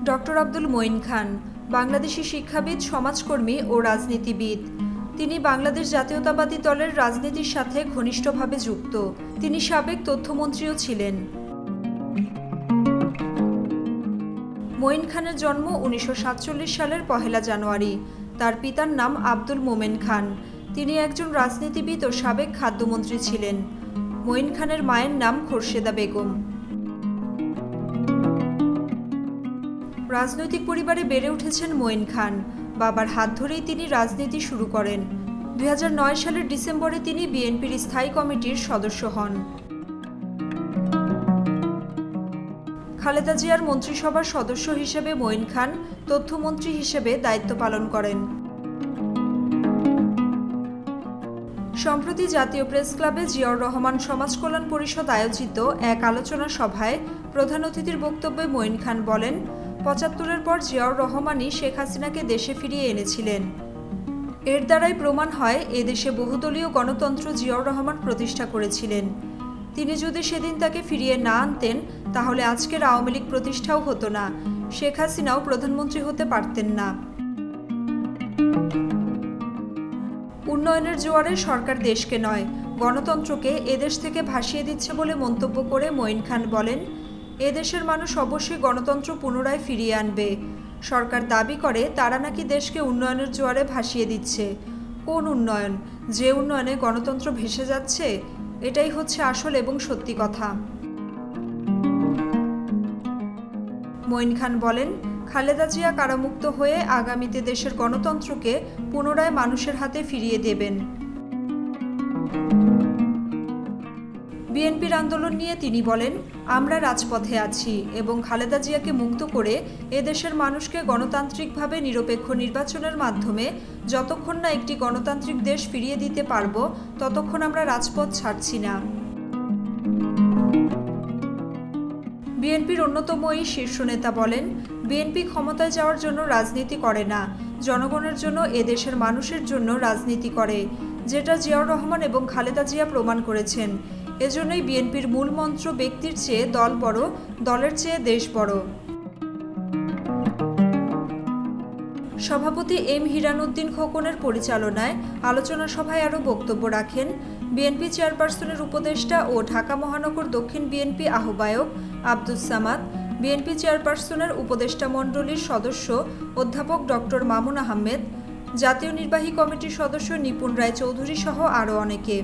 Doctor Abdul Moin খান বাংলাদেশি শিক্ষাবিদ, সমাজকর্মী ও রাজনীতিবিদ। তিনি বাংলাদেশ জাতীয়তাবাদী দলের রাজনীতির সাথে ঘনিষ্ঠভাবে যুক্ত। তিনি সাবেক তথ্যমন্ত্রীও ছিলেন। মঈন খানের জন্ম 1947 সালের 1 জানুয়ারি। তার পিতার নাম আব্দুল মোমেন খান। তিনি একজন রাজনীতিবিদ ও সাবেক খাদ্যমন্ত্রী ছিলেন। মঈন খানের মায়ের নাম খোরশেদা বেগম। রাজনৈতিক পরিবারে বেড়ে উঠেছেন মঈন খান। বাবার হাত ধরেই তিনি রাজনীতি শুরু করেন। 2009 সালের ডিসেম্বরে তিনি বিএনপির স্থায়ী কমিটির সদস্য হন। খালেদা জিয়ার মন্ত্রিসভার সদস্য হিসেবে মঈন খান তথ্যমন্ত্রী হিসেবে দায়িত্ব পালন করেন। সম্প্রতি জাতীয় প্রেস ক্লাবে জিয়াউর রহমান সমাজ কল্যাণ পরিষদ আয়োজিত এক আলোচনা সভায় প্রধান অতিথির বক্তব্যে মঈন খান বলেন, 75-এর পর জিয়াউর রহমানই শেখ হাসিনাকে দেশে ফিরিয়ে এনেছিলেন। এর দ্বারাই প্রমাণ হয় এদেশে বহুদলীয় গণতন্ত্র জিয়াউর রহমান প্রতিষ্ঠা করেছিলেন। তিনি যদি সেদিন তাকে ফিরিয়ে না আনতেন তাহলে আজকের আওয়ামী লীগ প্রতিষ্ঠাও হতো না, শেখ হাসিনাও প্রধানমন্ত্রী হতে পারতেন না। উন্নয়নের জোয়ারে সরকার দেশকে নয়, গণতন্ত্রকে এদেশ থেকে ভাসিয়ে দিচ্ছে বলে মন্তব্য করে মঈন খান বলেন, এদেশের মানুষ অবশ্যই গণতন্ত্র পুনরায় ফিরিয়ে আনবে। সরকার দাবি করে তারা নাকি দেশকে উন্নয়নের জোয়ারে ভাসিয়ে দিচ্ছে। কোন উন্নয়ন? যে উন্নয়নে গণতন্ত্র ভেসে যাচ্ছে, এটাই হচ্ছে আসল এবং সত্যি কথা। মঈন খান বলেন, খালেদা জিয়া কারামুক্ত হয়ে আগামীতে দেশের গণতন্ত্রকে পুনরায় মানুষের হাতে ফিরিয়ে দেবেন। বিএনপির আন্দোলন নিয়ে তিনি বলেন, আমরা রাজপথে আছি এবং খালেদা জিয়াকে মুক্ত করে এদেশের মানুষকে গণতান্ত্রিকভাবে নিরপেক্ষ নির্বাচনের মাধ্যমে যতক্ষণ না একটি গণতান্ত্রিক দেশ ফিরিয়ে দিতে পারব ততক্ষণ আমরা রাজপথ ছাড়ছি না। বিএনপির অন্যতম এই শীর্ষ নেতা বলেন, বিএনপি ক্ষমতায় যাওয়ার জন্য রাজনীতি করে না, জনগণের জন্য এদেশের মানুষের জন্য রাজনীতি করে, যেটা জিয়াউর রহমান এবং খালেদা জিয়া প্রমাণ করেছেন। এজন্যই বিএনপির মূল মন্ত্র ব্যক্তির চেয়ে দল বড়, দলের চেয়ে দেশ বড়। সভাপতি এম হিরানুদ্দিন খোকনের পরিচালনায় আলোচনা সভায় আরও বক্তব্য রাখেন বিএনপি চেয়ারপারসনের উপদেষ্টা ও ঢাকা মহানগর দক্ষিণ বিএনপি আহ্বায়ক আব্দুস সামাদ, বিএনপি চেয়ারপারসনের উপদেষ্টা মণ্ডলীর সদস্য অধ্যাপক ডক্টর মামুন আহমেদ, জাতীয় নির্বাহী কমিটির সদস্য নিপুণ রায় চৌধুরী সহ আরও অনেকে।